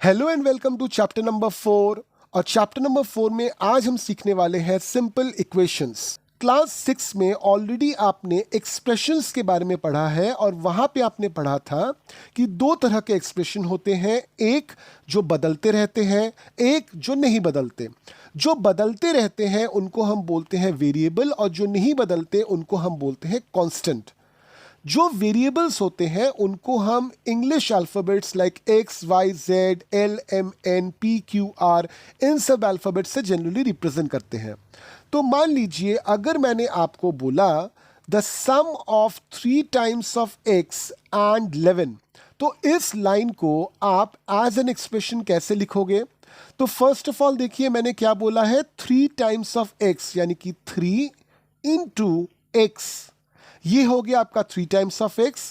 Hello and welcome to chapter number 4। और chapter number 4 में आज हम सीखने वाले हैं सिंपल इक्वेशंस। क्लास 6 में ऑलरेडी आपने एक्सप्रेशंस के बारे में पढ़ा है और वहाँ पे आपने पढ़ा था कि दो तरह के एक्सप्रेशन होते हैं, एक जो बदलते रहते हैं, एक जो नहीं बदलते। जो बदलते रहते हैं उनको हम बोलते हैं वेरिएबल और जो नहीं बदलते उनको हम बोलते हैं कांस्टेंट। जो वेरिएबल्स होते हैं उनको हम English alphabets like X Y Z L M N P Q R इन सब अल्फ़ाबेट से जनरली रिप्रेजेंट करते हैं। तो मान लीजिए अगर मैंने आपको बोला the sum of 3 times of X and 11, तो इस लाइन को आप एज एन एक्सप्रेशन कैसे लिखोगे? तो फर्स्ट ऑफ ऑल देखिए मैंने क्या बोला है, 3 टाइम्स ऑफ एक्स यानी कि 3 इंटू एक्स, ये हो गया आपका 3 टाइम्स ऑफ एक्स।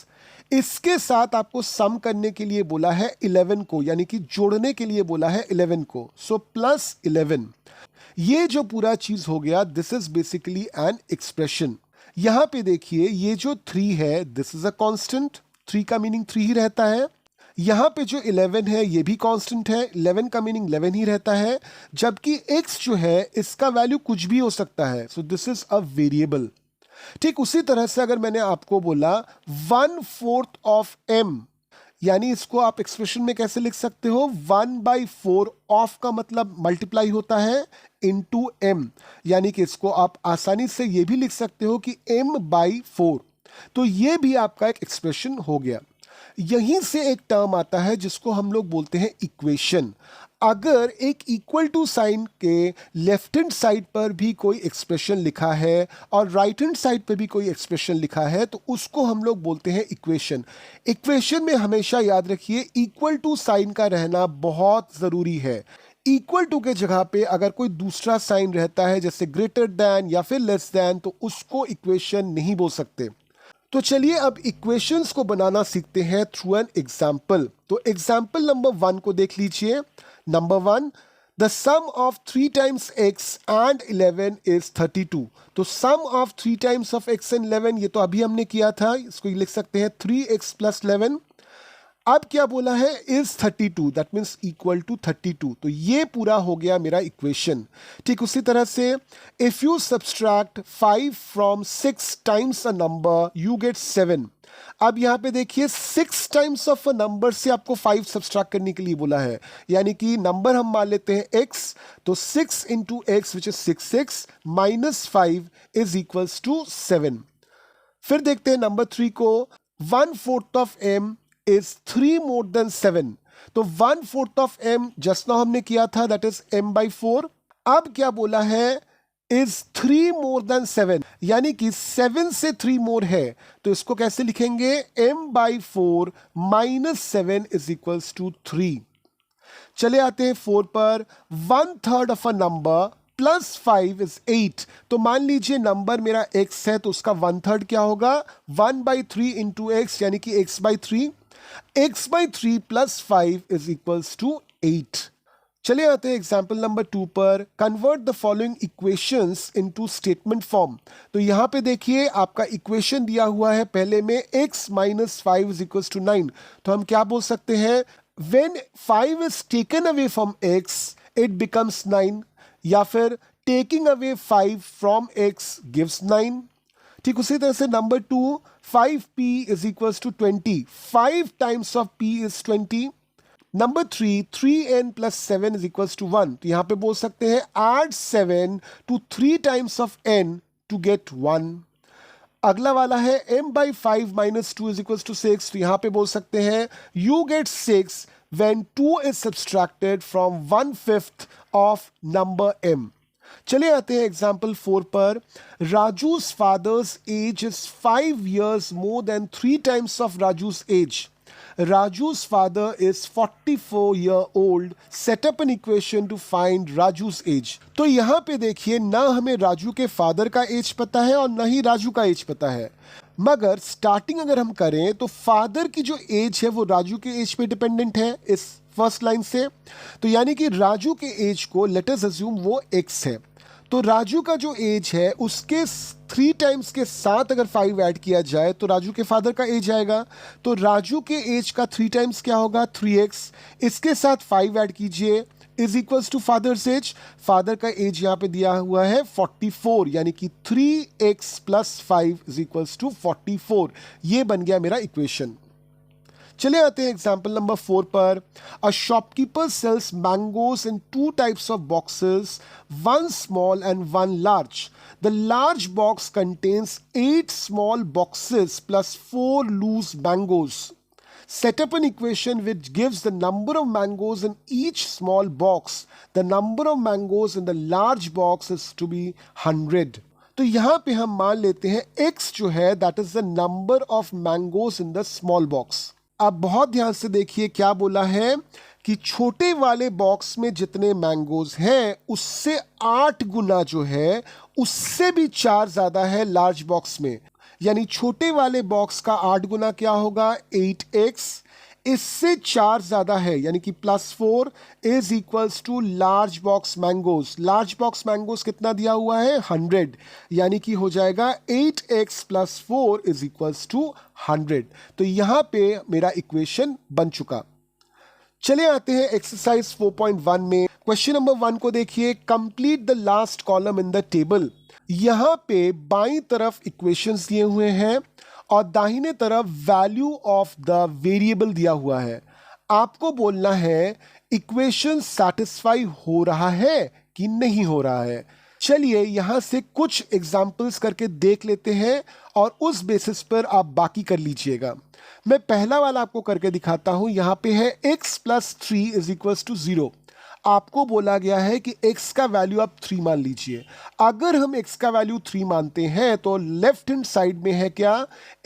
इसके साथ आपको सम करने के लिए बोला है 11 को, यानी कि जोड़ने के लिए बोला है 11 को, सो प्लस 11। ये जो पूरा चीज हो गया, this is basically an expression. यहां पे देखिए ये जो 3 है दिस इज अ कांस्टेंट, 3 का मीनिंग 3 ही रहता है। यहाँ पे जो 11 है ये भी कांस्टेंट है, 11 का मीनिंग 11 ही रहता है। जबकि x जो है इसका वैल्यू कुछ भी हो सकता है, सो दिस इज अ वेरिएबल। ठीक उसी तरह से अगर मैंने आपको बोला 1/4 ऑफ m, यानी इसको आप एक्सप्रेशन में कैसे लिख सकते हो, 1/4 ऑफ का मतलब मल्टीप्लाई होता है इनटू m, यानी कि इसको आप आसानी से ये भी लिख सकते हो कि m/4। तो ये भी आपका एक एक्सप्रेशन हो गया। यहीं से एक टर्म आता है जिसको हम लोग बोलते हैं इक्वेशन। अगर एक इक्वल टू साइन के लेफ्ट हैंड साइड पर भी कोई एक्सप्रेशन लिखा है और राइट हैंड साइड पर भी कोई एक्सप्रेशन लिखा है तो उसको हम लोग बोलते हैं इक्वेशन। इक्वेशन में हमेशा याद रखिए इक्वल टू साइन का रहना बहुत ज़रूरी है। इक्वल टू के जगह पे अगर कोई दूसरा साइन रहता है जैसे ग्रेटर दैन या फिर लेस दैन, तो उसको इक्वेशन नहीं बोल सकते। तो चलिए अब इक्वेशंस को बनाना सीखते हैं थ्रू एन एग्जाम्पल। तो एग्जाम्पल नंबर 1 को देख लीजिए। Number 1, the sum of 3 times x and 11 is 32। तो sum of 3 times of x and 11 ये तो अभी हमने किया था, इसको लिख सकते हैं 3x प्लस 11। अब क्या बोला है, is 32, that means equal to 32। तो ये पूरा हो गया मेरा इक्वेशन। ठीक उसी तरह से if you subtract 5 from 6 times a number you get 7। अब यहाँ पे देखिए 6 टाइम्स ऑफ अ नंबर से आपको 5 सब्सट्रैक्ट करने के लिए बोला है, यानी कि नंबर हम मान लेते हैं x, तो 6 इंटू X which is 6 minus 5 is equals to 7। फिर देखते हैं नंबर 3 को, 1/4 of m is 3 more than 7। तो 1/4 ऑफ m जस्ट नाउ हमने किया था, दैट इज m/4। अब क्या बोला है, is 3 more than 7, यानी कि 7 से 3 मोर है, तो इसको कैसे लिखेंगे, m/4 minus 7 is equals to 3। चले आते हैं 4 पर, 1/3 of a number plus 5 is 8। तो मान लीजिए नंबर मेरा x है तो उसका 1/3 क्या होगा, 1/3 इंटू एक्स, यानी कि x/3। x/3 plus 5 is equals to 8। चलिए आते हैं एग्जाम्पल नंबर 2 पर। Convert the following equations into statement form. तो यहां पे देखिए आपका इक्वेशन दिया हुआ है पहले में x minus 5 is equals to 9। तो हम क्या बोल सकते हैं, when 5 is taken away from x it becomes 9, या फिर taking away 5 from x gives 9। ठीक उसी तरह से number 2, 5p is equals to 20, 5 times of p is 20। Number 3, 3n plus 7 is equals to 1। तो यहां पे बोल सकते हैं add 7 to 3 times of n to get 1। अगला वाला है m/5 minus 2 is equals to 6। तो यहां पे बोल सकते हैं you get 6 when 2 is subtracted from 1/5 of number m। चले आते हैं एग्जाम्पल 4 पर। राजू's father's age is 5 years more than 3 times of Raju's age. Raju's father is 44-year-old. Set up an equation to find Raju's age. तो यहाँ पे देखिए ना हमें राजू के फादर का एज पता है और ना ही राजू का एज पता है, मगर स्टार्टिंग अगर हम करें तो फादर की जो एज है वो राजू के एज पे डिपेंडेंट है इस फर्स्ट लाइन से। तो यानी कि राजू के एज को लेट अस अज्यूम वो x है। तो राजू का जो एज है उसके 3 टाइम्स के साथ अगर 5 ऐड किया जाए तो राजू के फादर का एज आएगा। तो राजू के एज का 3 टाइम्स क्या होगा, 3x। इसके साथ 5 ऐड कीजिए is equals to father's age. Father का एज यहाँ पे दिया हुआ है 44, यानी कि 3x plus 5 is equals to 44। ये बन गया मेरा इक्वेशन। चले आते हैं एग्जाम्पल नंबर 4 पर। A shopkeeper sells mangoes in 2 types of boxes, 1 small and 1 large. The large box contains 8 small boxes plus 4 loose mangoes. Set up an equation which gives the number of mangoes in each small box. The number of mangoes in the large box is to be 100. तो यहाँ पे हम मान लेते हैं x जो है that is the number of mangoes in the small box. अब बहुत ध्यान से देखिए क्या बोला है कि छोटे वाले बॉक्स में जितने मैंगोज हैं उससे 8 गुना जो है उससे भी 4 ज्यादा है लार्ज बॉक्स में। यानी छोटे वाले बॉक्स का 8 गुना क्या होगा, 8x। इससे 4 ज्यादा है यानी कि +4 is equals to large box mangoes. Large box mangoes कितना दिया हुआ है, 100, यानी कि हो जाएगा 8x + 4 इज इक्वल्स टू 100। तो यहां पे मेरा इक्वेशन बन चुका। चले आते हैं एक्सरसाइज 4.1 में। क्वेश्चन नंबर 1 को देखिए, complete the last column in the table. यहां पे बाईं तरफ इक्वेशंस दिए हुए हैं और दाहिने तरफ वैल्यू ऑफ द वेरिएबल दिया हुआ है। आपको बोलना है इक्वेशन सैटिस्फाई हो रहा है कि नहीं हो रहा है। चलिए यहां से कुछ एग्जाम्पल्स करके देख लेते हैं और उस बेसिस पर आप बाकी कर लीजिएगा। मैं पहला वाला आपको करके दिखाता हूं। यहां पे है x + 3 इज इक्वल्स टू 0। आपको बोला गया है कि x का वैल्यू आप 3 मान लीजिए। अगर हम x का वैल्यू 3 मानते हैं तो लेफ्ट हैंड साइड में है क्या,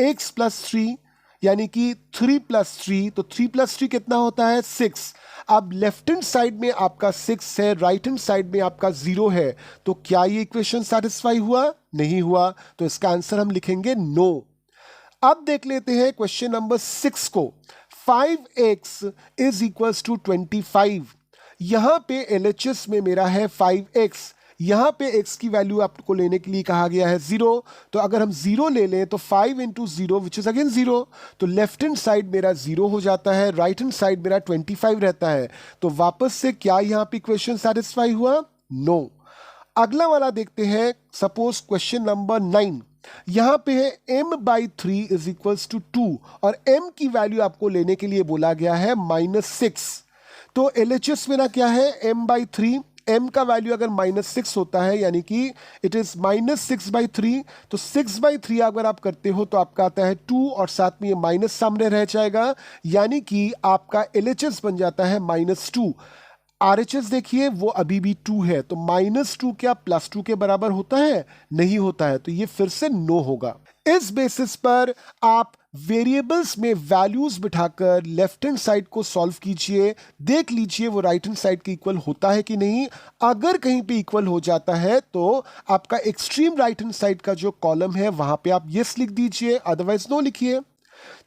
x + 3, यानी कि 3 + 3, तो 3 + 3 कितना होता है, 6। अब लेफ्ट हैंड साइड में आपका 6 है, राइट हैंड साइड में आपका 0 है, तो क्या ये इक्वेशन सेटिस्फाई हुआ, नहीं हुआ। तो इसका आंसर हम लिखेंगे नो। अब देख लेते हैं क्वेश्चन नंबर 6 को। 5x is equals to 25। यहां पे LHS में मेरा है 5x। यहां पे x की वैल्यू आपको लेने के लिए कहा गया है 0। तो अगर हम 0 ले लें तो 5 × 0 विच इज अगेन 0। तो लेफ्ट हैंड साइड मेरा 0 हो जाता है, राइट हैंड साइड मेरा 25 रहता है। तो वापस से क्या यहां पे इक्वेशन सेटिस्फाई हुआ, नो। अगला वाला देखते हैं। Suppose question number 9। यहां पे है m/3 इज इक्वल्स टू 2 और m की वैल्यू आपको लेने के लिए बोला गया है -6। तो LHS मेरा क्या है, m/3। m का वैल्यू अगर -6 होता है यानी कि इट इज -6/3। तो 6/3 अगर आप करते हो तो आपका आता है 2 और साथ में ये माइनस सामने रह जाएगा, यानी कि आपका LHS बन जाता है -2। RHS देखिए वो अभी भी 2 है, तो -2 क्या +2 के बराबर होता है, नहीं होता है। तो ये फिर से नो होगा। इस बेसिस पर आप वेरिएबल्स में वैल्यूज बिठाकर लेफ्ट हैंड साइड को सॉल्व कीजिए, देख लीजिए वो राइट हैंड साइड के इक्वल होता है कि नहीं। अगर कहीं पे इक्वल हो जाता है तो आपका एक्सट्रीम राइट हैंड साइड का जो कॉलम है वहां पे आप यस लिख दीजिए, अदरवाइज नो लिखिए।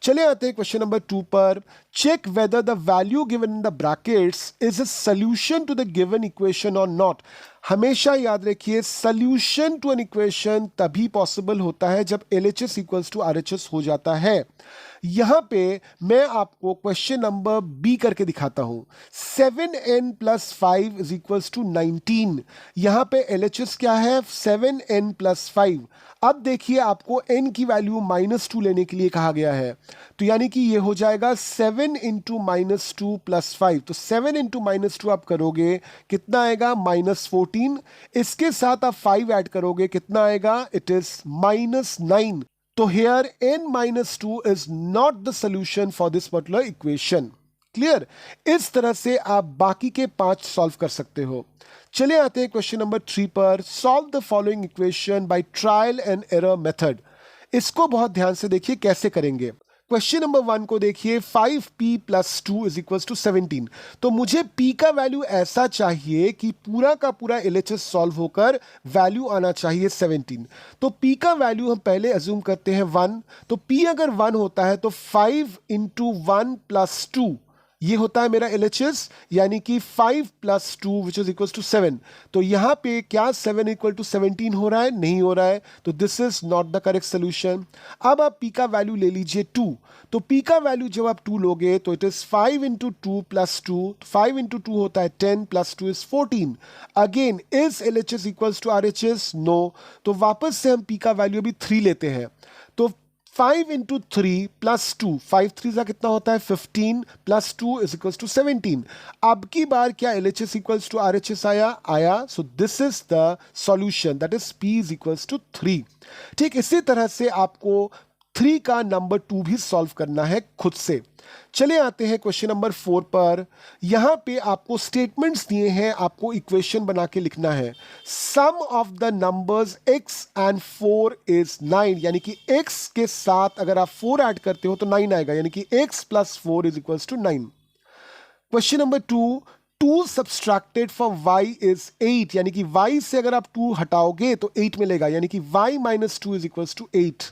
चले आते हैं क्वेश्चन नंबर 2 पर। Check whether the value given in the brackets is a solution to the given equation और नॉट। हमेशा याद रखिए सॉल्यूशन टू एन इक्वेशन तभी पॉसिबल होता है जब LHS इक्वल्स टू RHS हो जाता है। यहां पे मैं आपको क्वेश्चन नंबर B करके दिखाता हूं। 7n + 5 is equals to 19। यहां पे LHS क्या है, 7n + 5। अब देखिए आपको n की वैल्यू -2 लेने के लिए कहा गया है, तो यानी कि ये हो जाएगा 7 × -2 + 5। तो 7 × -2 आप करोगे कितना आएगा, -14। इसके साथ आप 5 ऐड करोगे कितना आएगा, इट इज -9। तो here n-2 is not the solution for this particular equation. Clear. इस तरह से आप बाकी के 5 सॉल्व कर सकते हो। चले आते हैं क्वेश्चन नंबर 3 पर। Solve the following equation by trial and error method. इसको बहुत ध्यान से देखिए कैसे करेंगे। क्वेश्चन नंबर 1 को देखिए, 5p + 2 इज इक्वल्स टू 17। तो मुझे p का वैल्यू ऐसा चाहिए कि पूरा का पूरा LHS सॉल्व होकर वैल्यू आना चाहिए 17। तो p का वैल्यू हम पहले अज्यूम करते हैं 1। तो p अगर 1 होता है तो 5 × 1 + 2 ये होता है मेरा LHS, यानी कि 5 + 2 विच इज इक्वल टू 7। तो यहाँ पे क्या 7 = 17 हो रहा है? नहीं हो रहा है, तो this is not the correct solution. अब आप P का वैल्यू ले लीजिए 2, तो P का वैल्यू जब आप 2 लोगे तो इट इज 5 × 2 + 2, 5 × 2 होता है 10 + 2 is 14। Again is LHS equals to RHS? No. तो वापस से हम P का वैल्यू अभी 3 लेते हैं, तो 5 × 3 + 2, 5 3 का कितना होता है? 15 + 2 इज इक्वल्स टू 17। अब की बार क्या LHS इक्वल्स टू RHS आया? So this is the solution, that is P is equals to 3। ठीक इसी तरह से आपको 3 का नंबर 2 भी सॉल्व करना है खुद से। चले आते हैं क्वेश्चन नंबर 4 पर। यहां पे आपको स्टेटमेंट्स दिए हैं, आपको इक्वेशन बना के लिखना है। Sum of the numbers x and 4 is 9, यानी कि x के साथ अगर आप 4 ऐड करते हो तो 9 आएगा, यानी कि x + 4 is equals to 9। Question number 2, 2 subtracted from y is 8, यानी कि y से अगर आप 2 हटाओगे तो 8 मिलेगा, यानी कि y - 2 is equals to 8।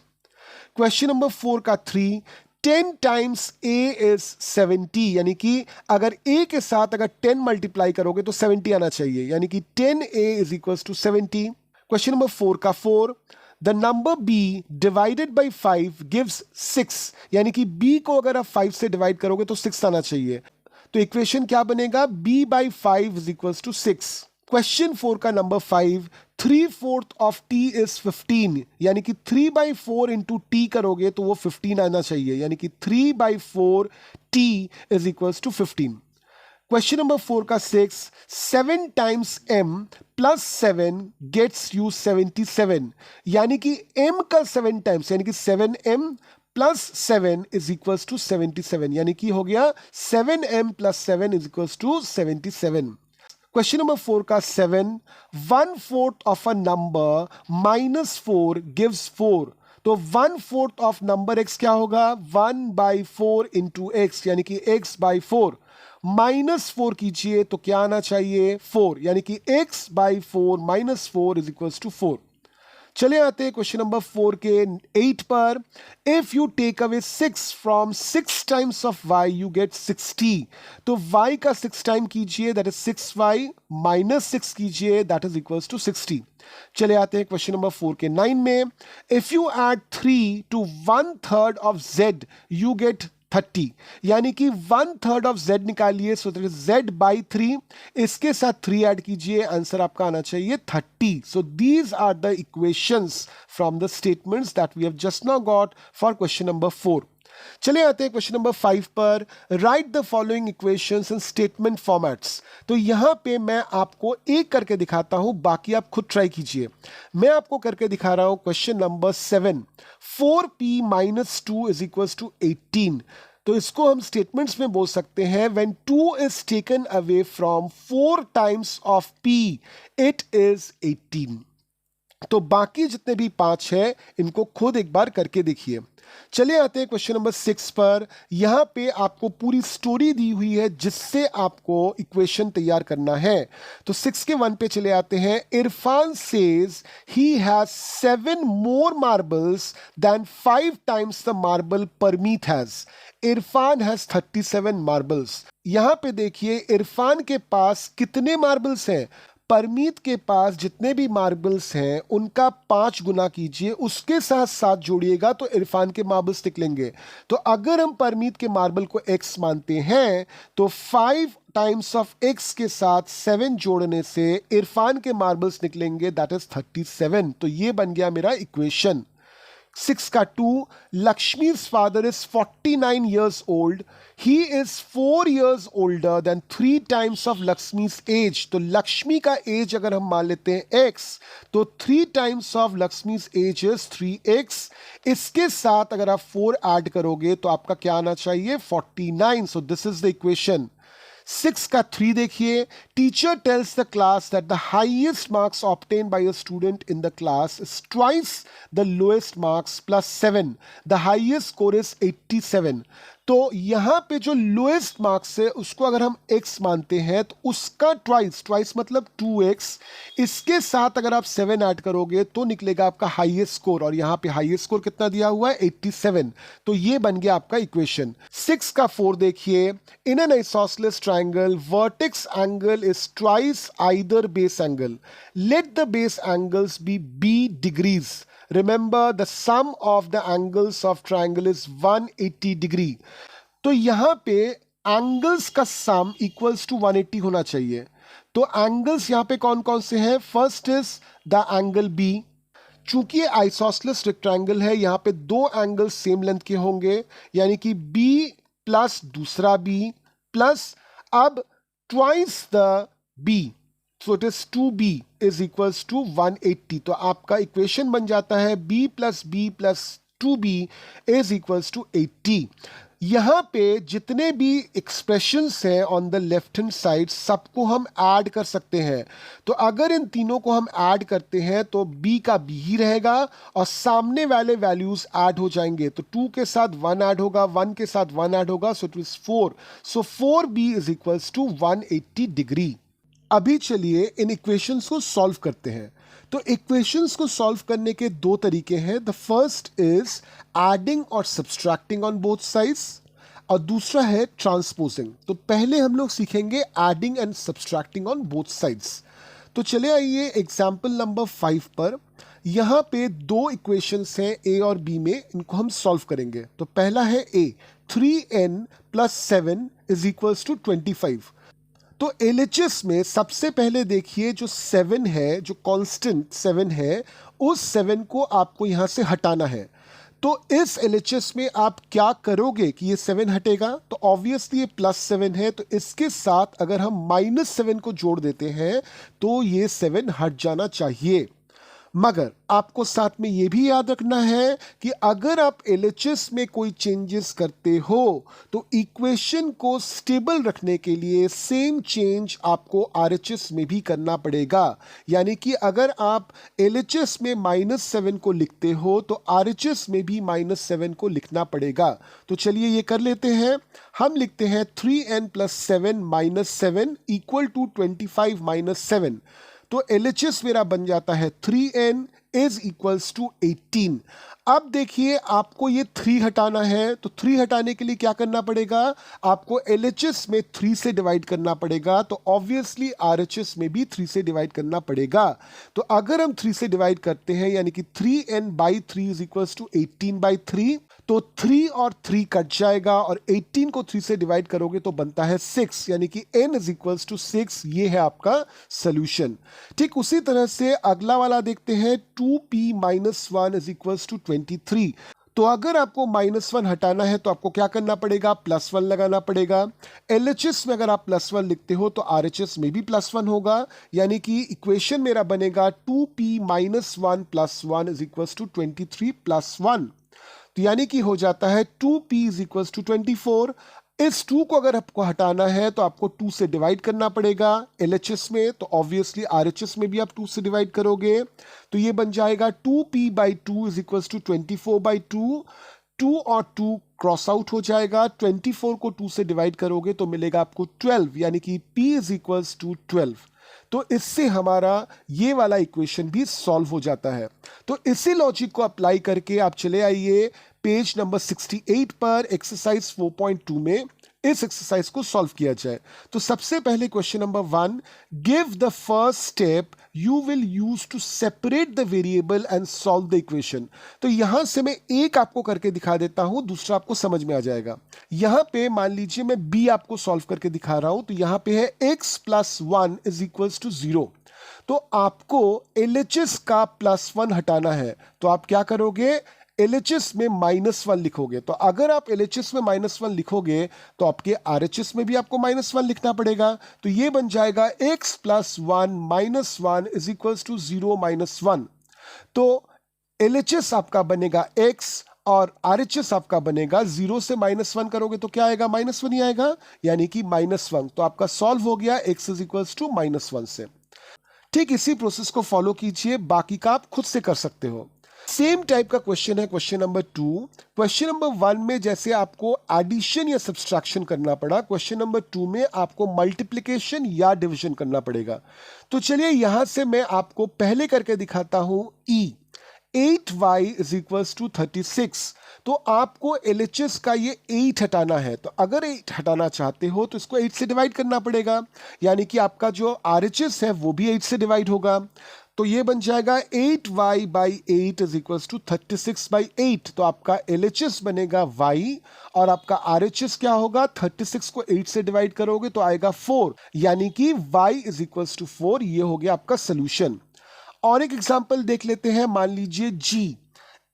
Question number 4 का 3, 10 टाइम्स a इज 70, यानी कि अगर a के साथ अगर 10 मल्टीप्लाई करोगे तो 70 आना चाहिए, यानी कि 10a is equals to 70। Question number 4 का 4, the number b divided by 5 gives 6, यानी कि b को अगर आप 5 से डिवाइड करोगे तो 6 आना चाहिए। तो इक्वेशन क्या बनेगा? b/5 is equals to 6। Question 4 का नंबर 5, 3/4 ऑफ t इज 15, यानी कि 3/4 इंटू t करोगे तो वो 15 आना चाहिए, यानी कि 3/4 t is equals to 15। Question number 4 का 6, 7 टाइम्स m + 7 गेट्स यू 77, यानी कि m का 7 टाइम्स, यानी कि 7m + 7 इज इक्वल्स टू 77, यानी कि हो गया 7m + 7 is equals to 77। Question number 4 का 7, 1/4 ऑफ अ नंबर -4 गिव्स 4, तो 1/4 ऑफ नंबर x क्या होगा? 1/4 इंटू x, यानी कि x/4 -4 कीजिए तो क्या आना चाहिए? 4, यानी कि x/4 -4 इज इक्वल्स टू 4। चले आते हैं क्वेश्चन नंबर 4 के 8 पर। If you take away 6 from 6 times of y you get 60, तो y का 6 टाइम कीजिए, दैट इज 6y - 6 कीजिए, दैट इज इक्वल्स टू 60। चले आते हैं क्वेश्चन नंबर 4 के 9 में। If you add 3 to 1/3 of z you get 30, यानी कि 1/3 ऑफ z निकालिए, सो दैट इज z/3, इसके साथ 3 ऐड कीजिए, आंसर आपका आना चाहिए 30। So these are the equations from the statements that we have just now got for question number 4। चले आते हैं क्वेश्चन नंबर 5 पर। Write the following equations in statement formats. तो यहां पे मैं आपको एक करके दिखाता हूं, बाकी आप खुद ट्राई कीजिए। मैं आपको करके दिखा रहा हूं question number 7, 4p - 2 is equals to 18। तो इसको हम स्टेटमेंट्स में बोल सकते हैं, when 2 is taken away from 4 times of p it is 18। तो बाकी जितने भी 5 हैं इनको खुद एक बार करके देखिए। चले आते हैं क्वेश्चन नंबर 6 पर। यहां पे आपको पूरी स्टोरी दी हुई है जिससे आपको इक्वेशन तैयार करना है। तो 6 के 1 पे चले आते हैं। Irfan says he has 7 more marbles than 5 times the marble Parmeet has. Irfan has 37 marbles. यहां पे देखिए इरफान के पास कितने मार्बल्स हैं? परमीत के पास जितने भी मार्बल्स हैं उनका 5 गुना कीजिए, उसके साथ 7 जोड़िएगा तो इरफान के मार्बल्स निकलेंगे। तो अगर हम परमीत के मार्बल को x मानते हैं तो 5 टाइम्स ऑफ x के साथ 7 जोड़ने से इरफान के मार्बल्स निकलेंगे, दैट इज 37। तो ये बन गया मेरा इक्वेशन। 6 का 2, Lakshmi's father is 49 years old. He is 4 years older than 3 times of Lakshmi's age. तो लक्ष्मी का एज अगर हम मान लेते हैं x, तो 3 times of Lakshmi's age is 3x. इसके साथ अगर आप 4 ऐड करोगे तो आपका क्या आना चाहिए? 49. So this is the equation. 6 का 3 देखिए। Teacher tells the class that the highest marks obtain bye a student in the class is twice the lowest marks +7। The highest score is 87। तो यहाँ पे जो लोएस्ट मार्क्स है उसको अगर हम x मानते हैं तो उसका ट्वाइस मतलब 2x, इसके साथ अगर आप 7 ऐड करोगे तो निकलेगा आपका हाईएस्ट स्कोर, और यहाँ पे हाईएस्ट स्कोर कितना दिया हुआ है 87। तो ये बन गया आपका इक्वेशन। 6 का 4 देखिए, in an isosceles triangle vertex angle is twice either base angle, let the base angles be b degrees. Remember the sum of the angles of triangle is 180 degree. तो यहां पे एंगल्स का सम इक्वल्स टू 180 होना चाहिए। तो angles यहां पे कौन कौन से हैं? First is the angle B. चूंकि ये आइसोसेलेस रेक्टेंगल है, यहां पे दो एंगल्स सेम लेंथ के होंगे, यानी कि बी प्लस दूसरा बी प्लस अब twice the B, so it is 2b is equals to 180। तो आपका इक्वेशन बन जाता है b plus 2b is equals to 80। यहां पे जितने भी एक्सप्रेशंस हैं on the left hand side सबको हम ऐड कर सकते हैं। तो अगर इन तीनों को हम ऐड करते हैं तो b का b ही रहेगा और सामने वाले वैल्यूज ऐड हो जाएंगे। तो 2 के साथ 1 ऐड होगा, 1 के साथ 1 ऐड होगा, so it is 4। So 4b is equals to 180 degree. अभी चलिए इन इक्वेशंस को सॉल्व करते हैं। तो इक्वेशंस को सॉल्व करने के दो तरीके हैं। द फर्स्ट इज एडिंग और सब्सट्रैक्टिंग ऑन बोथ साइड्स, और दूसरा है ट्रांसपोजिंग। तो पहले हम लोग सीखेंगे adding and subtracting on both sides. तो चले आइए एग्जाम्पल नंबर 5 पर। यहाँ पे दो इक्वेशंस हैं ए और बी में, इनको हम सॉल्व करेंगे। तो पहला है ए, 3n + 7 इज इक्वल्स टू 25। तो LHS में सबसे पहले देखिए जो 7 है, जो कांस्टेंट 7 है, उस 7 को आपको यहां से हटाना है। तो इस LHS में आप क्या करोगे कि ये 7 हटेगा? तो ऑब्वियसली ये +7 है, तो इसके साथ अगर हम -7 को जोड़ देते हैं तो ये 7 हट जाना चाहिए। मगर आपको साथ में ये भी याद रखना है कि अगर आप LHS में कोई चेंजेस करते हो तो इक्वेशन को स्टेबल रखने के लिए सेम चेंज आपको RHS में भी करना पड़ेगा। यानी कि अगर आप LHS में -7 को लिखते हो तो RHS में भी -7 को लिखना पड़ेगा। तो चलिए ये कर लेते हैं। हम लिखते हैं 3n + 7 - 7 = 25 - 7। तो LHS मेरा बन जाता है 3n इज इक्वल्स टू 18। अब देखिए आपको ये 3 हटाना है, तो 3 हटाने के लिए क्या करना पड़ेगा? आपको LHS में 3 से डिवाइड करना पड़ेगा, तो ऑब्वियसली RHS में भी 3 से डिवाइड करना पड़ेगा। तो अगर हम 3 से डिवाइड करते हैं यानी कि 3n/3 इज इक्वल्स टू 18/3, तो 3 और 3 कट जाएगा और 18 को 3 से डिवाइड करोगे तो बनता है 6, यानी कि n इज इक्वल्स टू 6। ये है आपका सोल्यूशन। ठीक उसी तरह से अगला वाला देखते हैं, 2p - 1 इज इक्वल्स टू 23। तो अगर आपको -1 हटाना है तो आपको क्या करना पड़ेगा? +1 लगाना पड़ेगा। LHS में अगर आप +1 लिखते हो तो RHS में भी +1 होगा, यानी कि इक्वेशन मेरा बनेगा 2p - 1 + 1 इज इक्वल्स टू 23 + 1। तो यानी कि हो जाता है 2p इज इक्वल्स टू 24। इस 2 को अगर आपको हटाना है तो आपको 2 से डिवाइड करना पड़ेगा LHS में, तो ऑब्वियसली RHS में भी आप 2 से डिवाइड करोगे। तो ये बन जाएगा 2p/2 इज इक्वल्स टू 24/2। 2 और 2 क्रॉस आउट हो जाएगा। 24 को 2 से डिवाइड करोगे तो मिलेगा आपको 12, यानी कि p इज इक्वल्स टू 12। तो इससे हमारा ये वाला इक्वेशन भी सॉल्व हो जाता है। तो इसी लॉजिक को अप्लाई करके आप चले आइए पेज नंबर 68 पर एक्सरसाइज 4.2 में इस एक्सरसाइज को सॉल्व किया जाए। तो सबसे पहले question number 1, give the first step you will use to separate the variable and solve the equation. तो यहां से मैं एक आपको करके दिखा देता हूं, दूसरा आपको समझ में आ जाएगा। यहां पे मान लीजिए मैं b आपको सॉल्व करके दिखा रहा हूं, तो यहां पे है x + 1 इज इक्वल्स टू 0। तो आपको LHS का +1 हटाना है, तो आप क्या करोगे? LHS में -1 लिखोगे। तो अगर आप LHS में -1 लिखोगे तो आपके RHS में भी आपको -1 लिखना पड़ेगा। तो ये बन जाएगा x + 1 - 1 इज इक्वल्स टू 0 - 1। तो LHS आपका बनेगा x और RHS आपका बनेगा 0 से -1 करोगे तो क्या आएगा? -1 ही आएगा, यानी कि -1। तो आपका सॉल्व हो गया x इज इक्वल्स टू -1 से। ठीक इसी प्रोसेस को फॉलो कीजिए, बाकी का आप खुद से कर सकते हो। सेम टाइप का क्वेश्चन है क्वेश्चन नंबर 2। क्वेश्चन नंबर 1 में जैसे आपको एडिशन या सब्सट्रैक्शन करना पड़ा, क्वेश्चन नंबर 2 में आपको मल्टीप्लिकेशन या डिवीजन करना पड़ेगा। तो चलिए यहां से मैं आपको पहले करके दिखाता हूं। 8y is equals to 36। तो आपको LHS का ये 8 हटाना है। तो अगर 8 हटाना चाहते हो तो इसको 8 से डिवाइड करना पड़ेगा, यानी कि आपका जो RHS है वो भी 8 से डिवाइड होगा। तो ये बन जाएगा 8y by 8 is equals to 36 by 8। तो आपका LHS बनेगा y और आपका RHS क्या होगा, 36 को 8 से डिवाइड करोगे तो आएगा 4, यानी कि y इज इक्वल्स टू 4। ये हो गया आपका सोल्यूशन। और एक एग्जांपल देख लेते हैं। मान लीजिए g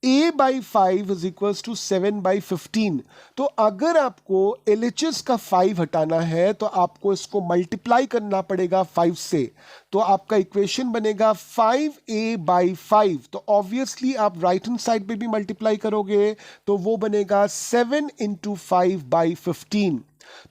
a by 5 is equals to 7 by 15। तो अगर आपको LHS का 5 हटाना है तो आपको इसको मल्टीप्लाई करना पड़ेगा 5 से। तो आपका इक्वेशन बनेगा 5a बाई 5। तो ऑब्वियसली आप राइट हैंड साइड पे भी मल्टीप्लाई करोगे तो वो बनेगा 7 इंटू 5 बाई 15।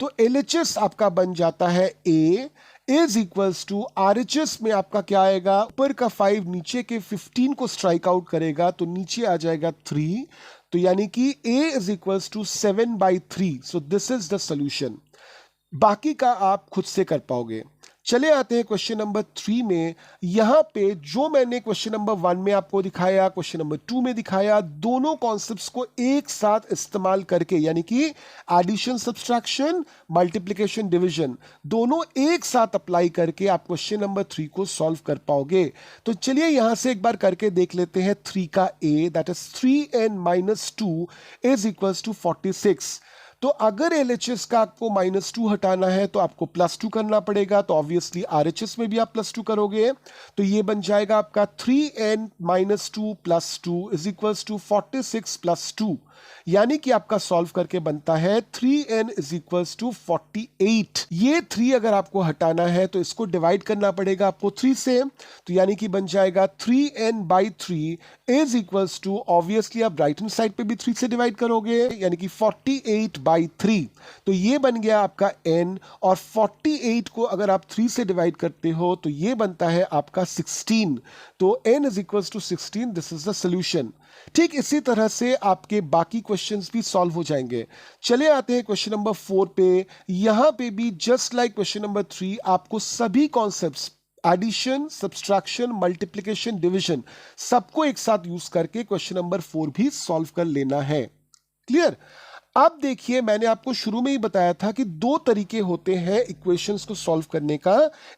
तो LHS आपका बन जाता है a is equals to RHS में आपका क्या आएगा, ऊपर का 5 नीचे के 15 को स्ट्राइक आउट करेगा तो नीचे आ जाएगा 3। तो यानी कि a is equals to 7 by 3। So this is the solution. बाकी का आप खुद से कर पाओगे। चले आते हैं क्वेश्चन नंबर 3 में। यहां पे जो मैंने क्वेश्चन नंबर 1 में आपको दिखाया, क्वेश्चन नंबर 2 में दिखाया, दोनों कॉन्सेप्ट्स को एक साथ इस्तेमाल करके, यानी कि एडिशन सब्सट्रैक्शन मल्टीप्लिकेशन डिवीजन दोनों एक साथ अप्लाई करके आप क्वेश्चन नंबर 3 को सॉल्व कर पाओगे। तो चलिए यहां से एक बार करके देख लेते हैं। 3 का a that is 3n minus 2 is equals to 46। तो अगर LHS का आपको -2 हटाना है तो आपको +2 करना पड़ेगा। तो ऑब्वियसली RHS में भी आप +2 करोगे तो ये बन जाएगा आपका 3n minus 2 plus 2 is equals to 46 plus 2, यानी कि आपका सॉल्व करके बनता है 3n इज इक्वल्स टू 48। ये 3 अगर आपको हटाना है तो इसको डिवाइड करना पड़ेगा आपको 3 से। तो यानी कि बन जाएगा 3n by 3 is equals to, obviously आप राइट हैंड साइड पे भी 3 से डिवाइड करोगे, यानी कि 48 बाई 3। तो ये बन गया आपका n, और 48 को अगर आप 3 से डिवाइड करते हो तो ये बनता है आपका 16। तो n is equals to 16। This is the solution. ठीक इसी तरह से आपके बाकी क्वेश्चंस भी सॉल्व हो जाएंगे। चले आते हैं क्वेश्चन नंबर 4 पे। यहां पे भी जस्ट लाइक क्वेश्चन नंबर 3 आपको सभी concepts addition subtraction multiplication division सबको एक साथ यूज करके क्वेश्चन नंबर 4 भी सॉल्व कर लेना है। क्लियर? अब देखिए, मैंने आपको शुरू में ही बताया था कि 2 तरीके होते हैं इक्वेशंस को सॉल्व करने का।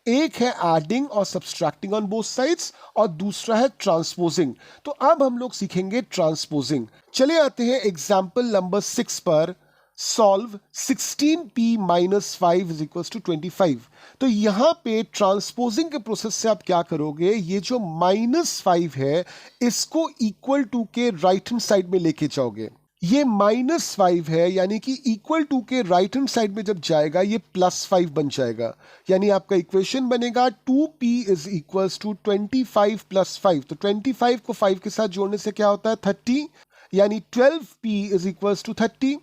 एक है एडिंग और सब्सट्रैक्टिंग ऑन बोथ साइड्स, और दूसरा है ट्रांसपोजिंग। तो अब हम लोग सीखेंगे ट्रांसपोजिंग। चले आते हैं एग्जाम्पल नंबर 6 पर। Solve 16p minus 5 is equal to 25। तो यहां पे ट्रांसपोजिंग के प्रोसेस से आप क्या करोगे, ये जो -5 है इसको इक्वल टू के राइट हैंड साइड में लेके जाओगे। ये -5 है, यानी कि इक्वल टू के राइट हैंड साइड में जब जाएगा ये +5 बन जाएगा। यानी आपका इक्वेशन बनेगा 2p is equals to 25 plus 5। तो 25 को 5 के साथ जोड़ने से क्या होता है 30, यानी 12p इज इक्वल्स टू 30।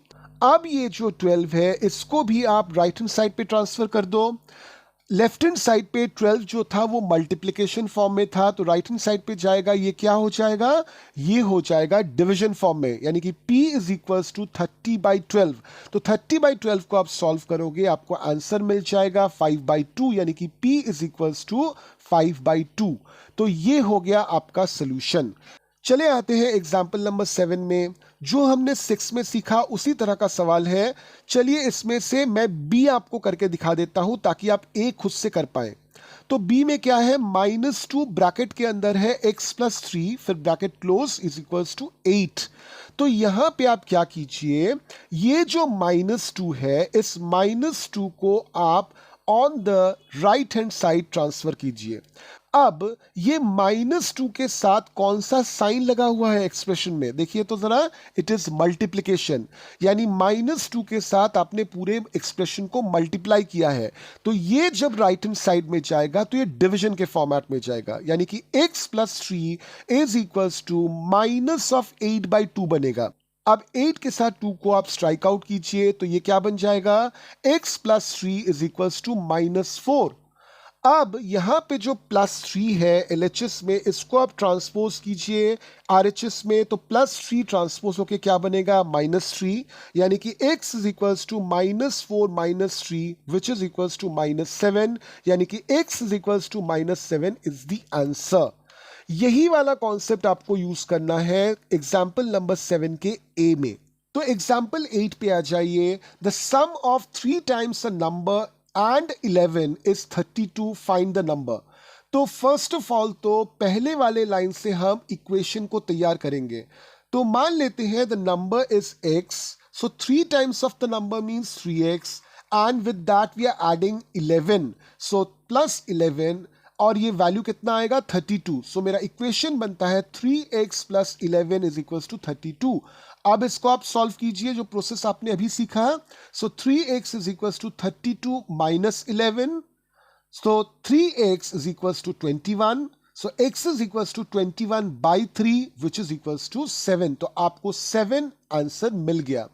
अब ये जो 12 है इसको भी आप राइट हैंड साइड पे ट्रांसफर कर दो। लेफ्ट हैंड साइड पे 12 जो था वो मल्टीप्लिकेशन फॉर्म में था, तो राइट हैंड साइड पे जाएगा, ये क्या हो जाएगा, ये हो जाएगा डिवीजन फॉर्म में, यानी कि p इज इक्वल्स टू 30/12। तो 30/12 को आप सॉल्व करोगे, आपको आंसर मिल जाएगा 5/2, यानी कि p इज इक्वल्स टू 5/2। तो ये हो गया आपका सोल्यूशन। चले आते हैं एग्जाम्पल नंबर 7 में। जो हमने 6 में सीखा उसी तरह का सवाल है। चलिए इसमें से मैं b आपको करके दिखा देता हूं ताकि आप a खुद से कर पाए। तो b में क्या है, -2 ब्रैकेट के अंदर है x प्लस 3, फिर bracket close is equals to 8। तो यहां पे आप क्या कीजिए, ये जो -2 है इस -2 को आप on the right hand side transfer कीजिए। अब ये -2 के साथ कौन सा साइन लगा हुआ है एक्सप्रेशन में, देखिए तो जरा, इट इज मल्टीप्लिकेशन, यानी -2 के साथ आपने पूरे एक्सप्रेशन को मल्टीप्लाई किया है। तो ये जब राइट हैंड साइड में जाएगा तो ये डिवीजन के फॉर्मेट में जाएगा, यानी कि x plus 3 is equals to -8/2 बनेगा। अब 8 के साथ 2 को आप स्ट्राइक आउट कीजिए तो ये क्या बन जाएगा, x plus 3 is equals to -4। अब यहाँ पे जो +3 है LHS में, इसको आप ट्रांसपोज कीजिए RHS में, तो +3 ट्रांसपोज होके क्या बनेगा -3, यानी कि x is equals to -4 - 3 which is equals to -7, यानी कि x is equals to -7 is the answer. यही वाला कॉन्सेप्ट आपको यूज करना है एग्जाम्पल नंबर 7 के ए में। तो एग्जाम्पल 8 पे आ जाइए। The sum of 3 times a number and 11 is 32, find the number. तो फर्स्ट ऑफ ऑल तो पहले वाले लाइन से हम इक्वेशन को तैयार करेंगे। तो मान लेते हैं the number is x, so 3 times of the number means 3x, and with that we are adding 11, so +11, और ये वैल्यू कितना आएगा 32। सो मेरा इक्वेशन बनता है 3x + 11 इज इक्वल्स टू 32। अब इसको आप सॉल्व कीजिए जो प्रोसेस आपने अभी सीखा। So 3x is equals to 32 - 11, so 3x is equals to 21, so x is equals to 21/3 which is equals to 7। तो आपको 7 आंसर मिल गया।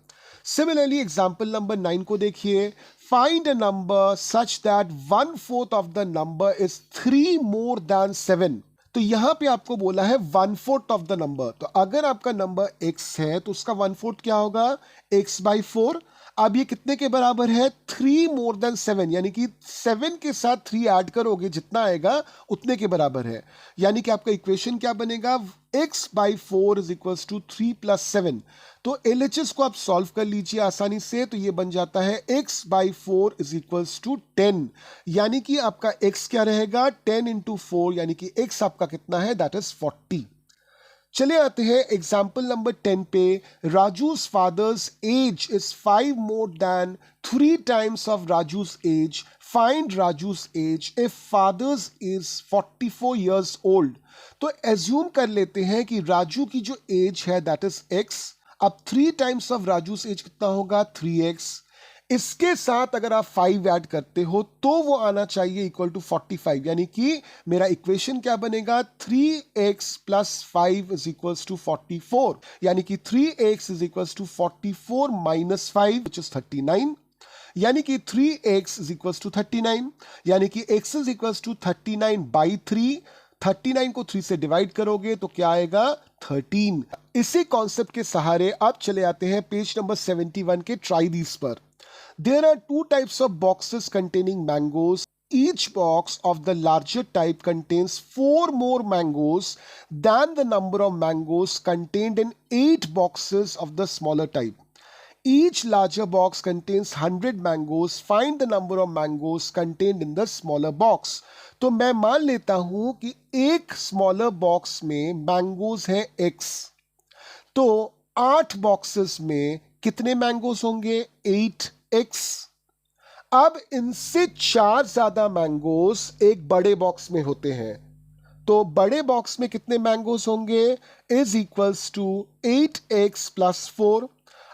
सिमिलरली एग्जाम्पल नंबर 9 को देखिए। Find a number such that 1/4 of the number is 3 more than 7। तो यहां पे आपको बोला है 1/4 ऑफ द नंबर। तो अगर आपका नंबर x है तो उसका 1/4 क्या होगा, x/4। अब ये कितने के बराबर है, 3 मोर देन 7, यानी कि 7 के साथ 3 ऐड करोगे जितना आएगा उतने के बराबर है। यानी कि आपका इक्वेशन क्या बनेगा, x/4 इज इक्वल्स टू 3 + 7। तो LHS को आप सॉल्व कर लीजिए आसानी से। तो ये बन जाता है x/4 इज इक्वल्स टू 10, यानी कि आपका x क्या रहेगा, 10 × 4, यानी कि x आपका कितना है, दैट इज 40। चले आते हैं एग्जाम्पल नंबर 10 पे। Raju's father's age is 5 more than 3 times of Raju's age, find Raju's age if father's is 44 years old. तो एज्यूम कर लेते हैं कि राजू की जो एज है दैट इज x। अब 3 टाइम्स ऑफ राजू's एज कितना होगा, 3x। इसके साथ अगर आप 5 ऐड करते हो तो वो आना चाहिए इक्वल टू 45, यानी कि मेरा इक्वेशन क्या बनेगा, 3x + 5 इज इक्वल्स टू 44, यानी कि 3x is equals to 44 - 5 which is 39, यानी कि 3x इज इक्वल्स टू 39, यानी कि x इज इक्वल्स टू 39/3। 39 को 3 से डिवाइड करोगे तो क्या आएगा, 13। इसी कॉन्सेप्ट के सहारे अब चले आते हैं पेज नंबर 71 के ट्राई दीस पर। There are 2 types of boxes containing mangoes. Each box of the larger type contains 4 more mangoes than the number of mangoes contained in 8 boxes of the smaller type. Each larger box contains 100 mangoes. Find the number of mangoes contained in the smaller box. तो मैं मान लेता हूं कि एक smaller box में mangoes है x, तो 8 बॉक्सेस में कितने मैंगोज होंगे, 8x। अब इनसे 4 ज्यादा मैंगोज एक बड़े बॉक्स में होते हैं, तो बड़े बॉक्स में कितने मैंगोज होंगे, इज इक्वल्स टू 8x + 4।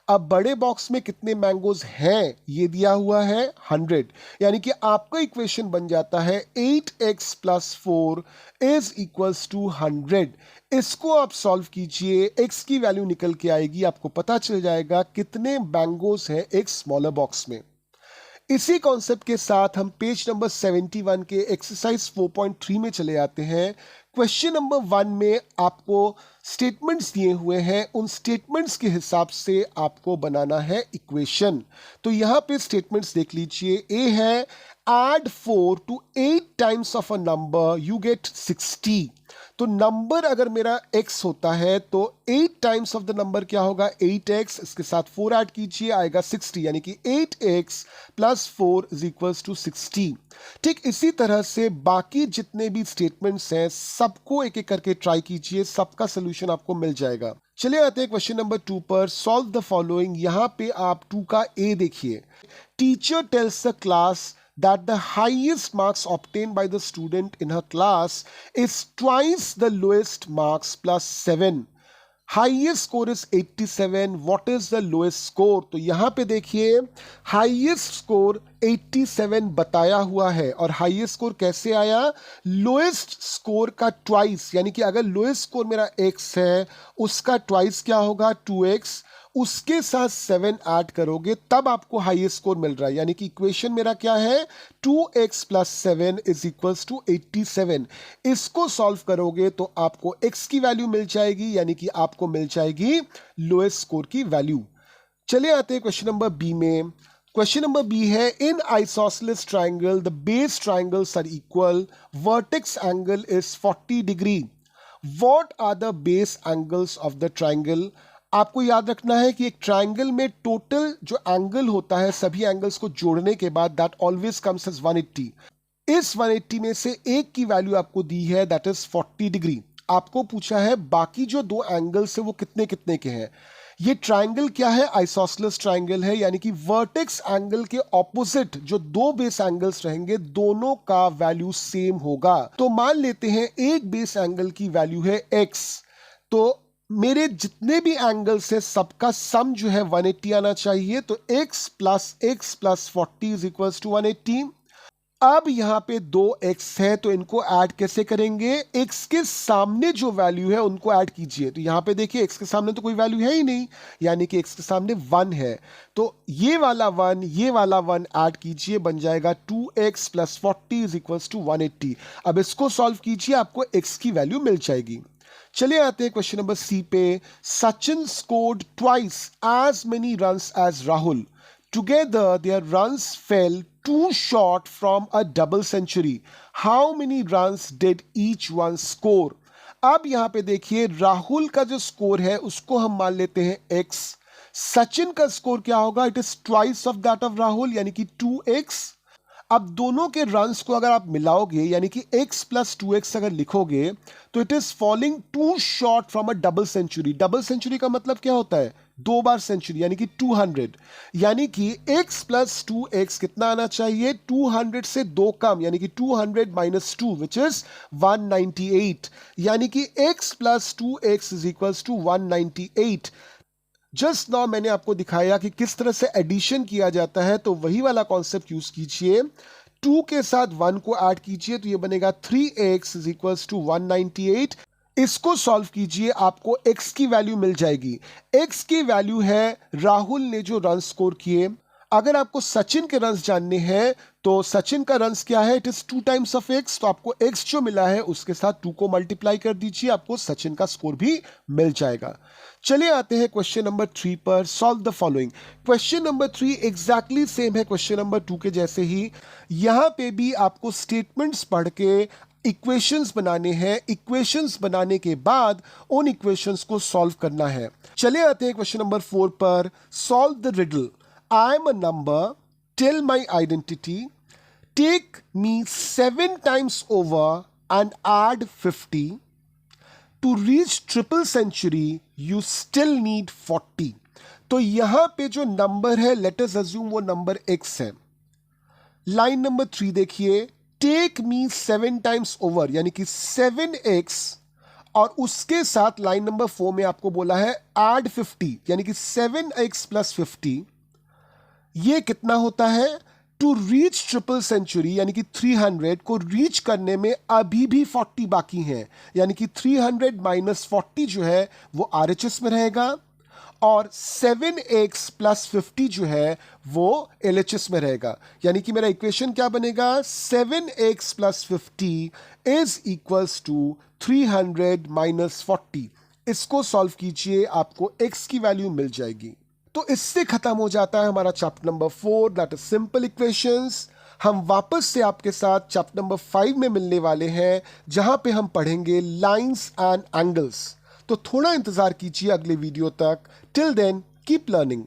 अब बड़े बॉक्स में कितने मैंगोज हैं, ये दिया हुआ है 100, यानी कि आपका इक्वेशन बन जाता है 8x + 4 इज इक्वल्स टू 100। इसको आप सॉल्व कीजिए, x की वैल्यू निकल के आएगी, आपको पता चल जाएगा कितने मैंगोज हैं एक स्मॉलर बॉक्स में। इसी कॉन्सेप्ट के साथ हम पेज नंबर 71 के एक्सरसाइज 4.3 में चले आते हैं। क्वेश्चन नंबर 1 में आपको स्टेटमेंट्स दिए हुए हैं, उन स्टेटमेंट्स के हिसाब से आपको बनाना है इक्वेशन। तो यहां पे स्टेटमेंट्स देख लीजिए। ए है add 4 to 8 times of a number you get 60। तो नंबर अगर मेरा x होता है तो 8 टाइम्स ऑफ द नंबर क्या होगा, 8x, इसके साथ 4 ऐड कीजिए आएगा 60, यानी कि 8x + 4 इज इक्वल्स टू 60। ठीक इसी तरह से बाकी जितने भी स्टेटमेंट्स हैं सबको एक एक करके ट्राई कीजिए, सबका सोल्यूशन आपको मिल जाएगा। चलिए आते हैं क्वेश्चन नंबर 2 पर। Solve the following. यहां पे आप 2 का ए देखिए। Teacher tells the class that the highest marks obtained by the student in her class is twice the lowest marks plus 7. Highest score is 87. What is the lowest score? तो यहाँ पे देखिए highest score 87 बताया हुआ है, और highest score कैसे आया, lowest score का twice, यानी कि अगर lowest score मेरा x है उसका twice क्या होगा, 2x, उसके साथ 7 ऐड करोगे तब आपको हाईएस्ट स्कोर मिल रहा है। यानी कि इक्वेशन मेरा क्या है, 2x + 7 = 87। इसको सॉल्व करोगे तो आपको x की वैल्यू मिल जाएगी, यानी कि आपको मिल जाएगी लोएस्ट स्कोर की वैल्यू। चले आते हैं क्वेश्चन नंबर बी में। क्वेश्चन नंबर बी है, in isosceles triangle the base triangles are equal, vertex angle is 40 degree, what are the base angles of the triangle. आपको याद रखना है कि एक ट्राइंगल में टोटल जो एंगल होता है सभी एंगल्स को जोड़ने के बाद दैट ऑलवेज कम्स एज 180। इस 180 में से एक की वैल्यू आपको दी है दैट इज 40 डिग्री। आपको पूछा है बाकी जो दो एंगल्स है वो कितने कितने के हैं। ये ट्राइंगल क्या है, आइसोसेलेस ट्राइंगल है, यानी कि वर्टेक्स एंगल के ऑपोजिट जो दो बेस एंगल्स रहेंगे दोनों का वैल्यू सेम होगा। तो मान लेते हैं एक बेस एंगल की वैल्यू है x, तो मेरे जितने भी एंगल्स है सबका सम जो है 180 आना चाहिए। तो x + 40 = 180। अब यहां पे 2x है तो इनको ऐड कैसे करेंगे, x के सामने जो वैल्यू है उनको ऐड कीजिए। तो यहां पे देखिए x के सामने तो कोई वैल्यू है ही नहीं, यानी कि x के सामने 1 है, तो ये वाला 1 ये वाला 1 ऐड कीजिए, बन जाएगा 2x + 40 = 180। अब इसको सॉल्व कीजिए, आपको x की वैल्यू मिल जाएगी। चलिए आते हैं क्वेश्चन नंबर सी पे। Sachin scored twice as many runs as Rahul, together their runs fell too short from a double century. How many runs did each one score? अब यहां पे देखिए राहुल का जो स्कोर है उसको हम मान लेते हैं x, सचिन का स्कोर क्या होगा, it is twice of that of Rahul यानी कि 2x। अब दोनों के रन्स को अगर आप मिलाओगे यानी कि x + 2x अगर लिखोगे तो it is falling too short from a double century. Double century का मतलब क्या होता है, 2 बार सेंचुरी, यानी कि 200। यानी कि x + 2x कितना आना चाहिए, 200 से 2 कम, यानी कि 200 - 2 विच इज 198। यानी कि x + 2x = 198। जस्ट नाउ मैंने आपको दिखाया कि किस तरह से एडिशन किया जाता है, तो वही वाला कॉन्सेप्ट यूज कीजिए। 2 के साथ 1 को ऐड कीजिए तो ये बनेगा 3x = 198। इसको सॉल्व कीजिए, आपको x की वैल्यू मिल जाएगी। x की वैल्यू है राहुल ने जो रन स्कोर किए। अगर आपको सचिन के रन्स जानने हैं तो सचिन का रन्स क्या है, it is 2 times of x, तो आपको x जो मिला है उसके साथ 2 को मल्टीप्लाई कर दीजिए, आपको सचिन का स्कोर भी मिल जाएगा। चलिए आते हैं क्वेश्चन नंबर 3 पर। Solve the following. Question number 3 exactly same है क्वेश्चन नंबर 2 के जैसे ही। यहां पे भी आपको स्टेटमेंट्स पढ़ के इक्वेशंस बनाने हैं, इक्वेशंस बनाने के बाद उन इक्वेशंस को सॉल्व करना है। चले आते हैं क्वेश्चन नंबर 4 पर। Solve the riddle. I am a number, tell my identity, take me 7 times over and add 50. To reach triple century, you still need 40. तो यहां पे जो नंबर है लेट अस अज्यूम वो नंबर x है। Line number 3 देखिए, take me 7 times over यानी कि 7x, और उसके साथ लाइन नंबर 4 में आपको बोला है ऐड 50 यानी कि 7x + 50। ये कितना होता है, टू रीच ट्रिपल सेंचुरी यानी कि 300 को रीच करने में अभी भी 40 बाकी हैं, यानी कि 300 - 40 जो है वो RHS में रहेगा और 7x + 50 जो है वो LHS में रहेगा। यानी कि मेरा इक्वेशन क्या बनेगा, 7x + 50 = 300 - 40। इसको सॉल्व कीजिए, आपको x की वैल्यू मिल जाएगी। तो इससे खत्म हो जाता है हमारा chapter number 4 that is simple equations. हम वापस से आपके साथ चैप्टर नंबर 5 में मिलने वाले हैं जहां पे हम पढ़ेंगे लाइंस एंड एंगल्स। तो थोड़ा इंतजार कीजिए अगले वीडियो तक। Till then keep learning.